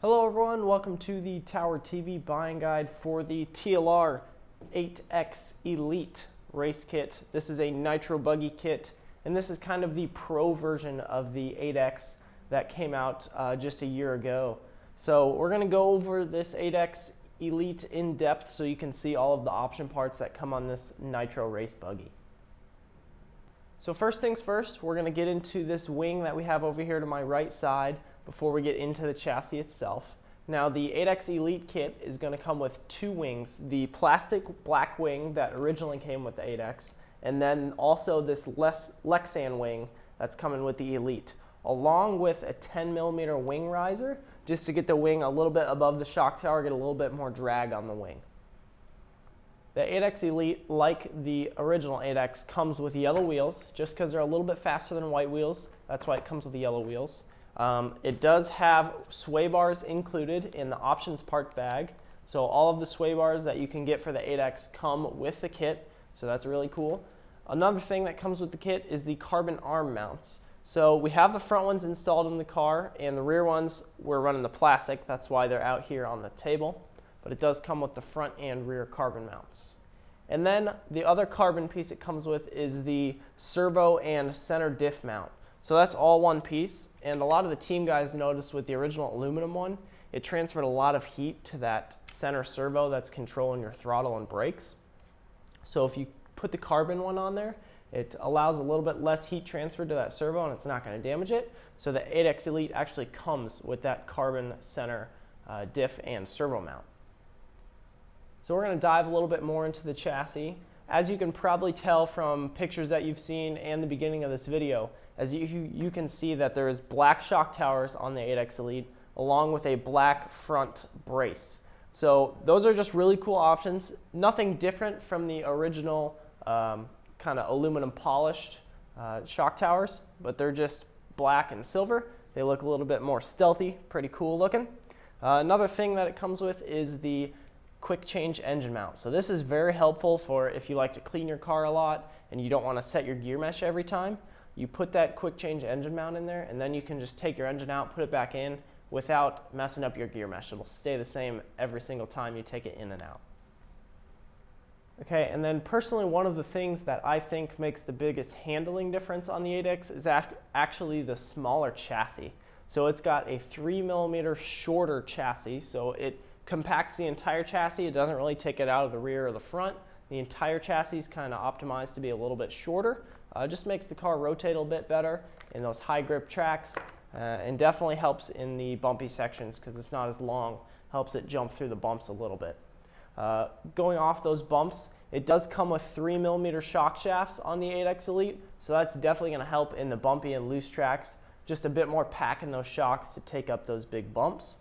Hello everyone, welcome to the Tower TV buying guide for the TLR 8X Elite race kit. This is a nitro buggy kit, and this is kind of the pro version of the 8X that came out just a year ago. So we're going to go over this 8X Elite in depth so you can see all of the option parts that come on this nitro race buggy. So first things first, we're going to get into this wing that we have over here to my right side before we get into the chassis itself. Now the 8X Elite kit is going to come with two wings, the plastic black wing that originally came with the 8X, and then also this Lexan wing that's coming with the Elite, along with a 10mm wing riser, just to get the wing a little bit above the shock tower, get a little bit more drag on the wing. The 8X Elite, like the original 8X, comes with yellow wheels, just because they're a little bit faster than white wheels. That's why it comes with the yellow wheels. It does have sway bars included in the options part bag. So all of the sway bars that you can get for the 8X come with the kit. So that's really cool. Another thing that comes with the kit is the carbon arm mounts. So we have the front ones installed in the car, and the rear ones we're running the plastic. That's why they're out here on the table. But it does come with the front and rear carbon mounts. And then the other carbon piece it comes with is the servo and center diff mount. So that's all one piece, and a lot of the team guys noticed with the original aluminum one, it transferred a lot of heat to that center servo that's controlling your throttle and brakes. So if you put the carbon one on there, it allows a little bit less heat transfer to that servo and it's not going to damage it. So the 8X Elite actually comes with that carbon center diff and servo mount. So we're going to dive a little bit more into the chassis. As you can probably tell from pictures that you've seen and the beginning of this video, as you can see that there is black shock towers on the 8X Elite along with a black front brace. So those are just really cool options. Nothing different from the original kind of aluminum polished shock towers, but they're just black and silver. They look a little bit more stealthy, pretty cool looking. Another thing that it comes with is the quick change engine mount. So this is very helpful for if you like to clean your car a lot and you don't want to set your gear mesh every time. You put that quick change engine mount in there, and then you can just take your engine out, put it back in without messing up your gear mesh. It'll stay the same every single time you take it in and out. Okay, and then personally, one of the things that I think makes the biggest handling difference on the 8X is actually the smaller chassis. So it's got a 3mm shorter chassis, so it compacts the entire chassis. It doesn't really take it out of the rear or the front. The entire chassis is kind of optimized to be a little bit shorter. Just makes the car rotate a little bit better in those high grip tracks, and definitely helps in the bumpy sections because it's not as long. Helps it jump through the bumps a little bit. Going off those bumps, it does come with 3mm shock shafts on the 8X Elite, so that's definitely going to help in the bumpy and loose tracks. Just a bit more pack in those shocks to take up those big bumps.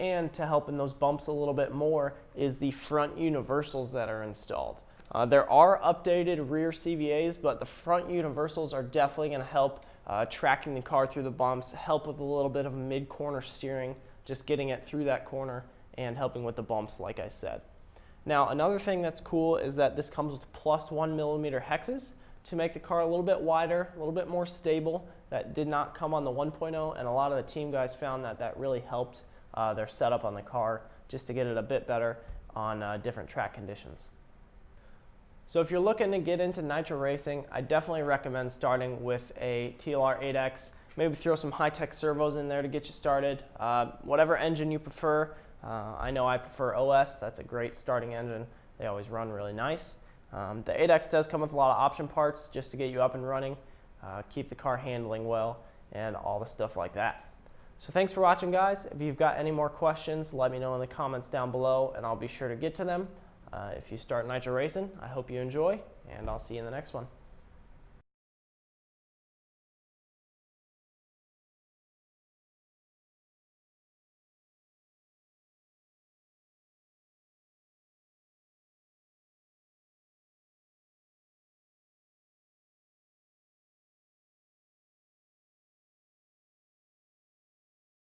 And to help in those bumps a little bit more is the front universals that are installed. There are updated rear CVAs, but the front universals are definitely going to help tracking the car through the bumps, help with a little bit of mid-corner steering, just getting it through that corner and helping with the bumps like I said. Now another thing that's cool is that this comes with plus 1mm hexes to make the car a little bit wider, a little bit more stable. That did not come on the 1.0, and a lot of the team guys found that that really helped their setup on the car just to get it a bit better on different track conditions. So if you're looking to get into nitro racing, I definitely recommend starting with a TLR 8X. Maybe throw some high-tech servos in there to get you started. Whatever engine you prefer. I know I prefer OS. That's a great starting engine. They always run really nice. The 8X does come with a lot of option parts just to get you up and running, keep the car handling well, and all the stuff like that. So thanks for watching, guys. If you've got any more questions, let me know in the comments down below, and I'll be sure to get to them. If you start nitro racing, I hope you enjoy, and I'll see you in the next one.